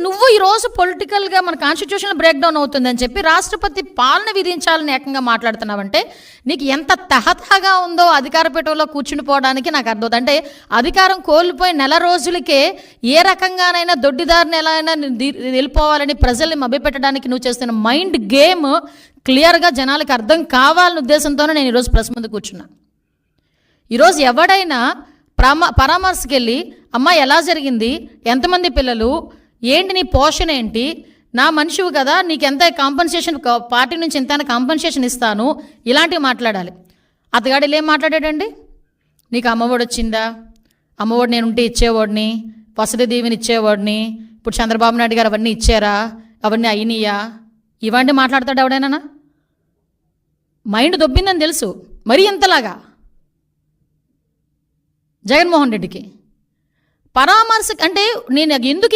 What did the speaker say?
నువ్వు ఈరోజు పొలిటికల్గా మన కాన్స్టిట్యూషన్ బ్రేక్ డౌన్ అవుతుందని చెప్పి రాష్ట్రపతి పాలన విధించాలని ఏకంగా మాట్లాడుతున్నావంటే నీకు ఎంత తహతహగా ఉందో అధికార పీఠంలో కూర్చుని పోవడానికి నాకు అర్థం. అంటే అధికారం కోల్పోయి నెల రోజులకే ఏ రకంగానైనా దొడ్డిదారిని ఎలా అయినా వెళ్ళిపోవాలని ప్రజల్ని మభ్యపెట్టడానికి నువ్వు చేస్తున్న మైండ్ గేమ్ క్లియర్గా జనాలకు అర్థం కావాలనే ఉద్దేశంతోనే నేను ఈరోజు ప్రెస్ ముందు కూర్చున్నా. ఈరోజు ఎవడైనా పరామర్శకి వెళ్ళి అమ్మ ఎలా జరిగింది, ఎంతమంది పిల్లలు, ఏంటి నీ పోషణ ఏంటి, నా మనిషివి కదా, నీకు ఎంత కాంపన్సేషన్, పార్టీ నుంచి ఎంత కాంపన్సేషన్ ఇస్తాను, ఇలాంటివి మాట్లాడాలి. అతగాడు ఏం మాట్లాడాడండి, నీకు అమ్మఒడి వచ్చిందా, అమ్మఒడి నేను ఉంటే ఇచ్చేవాడిని, వసతి దీవెని ఇచ్చేవాడిని, ఇప్పుడు చంద్రబాబు నాయుడు గారు అవన్నీ ఇచ్చారా, అవన్నీ అయినాయా, ఇవన్నీ మాట్లాడతాడు ఎవడైనా? మైండ్ దొబ్బిందని తెలుసు, మరీ ఇంతలాగా జగన్మోహన్ రెడ్డికి పరామర్శ అంటే నేను ఎందుకు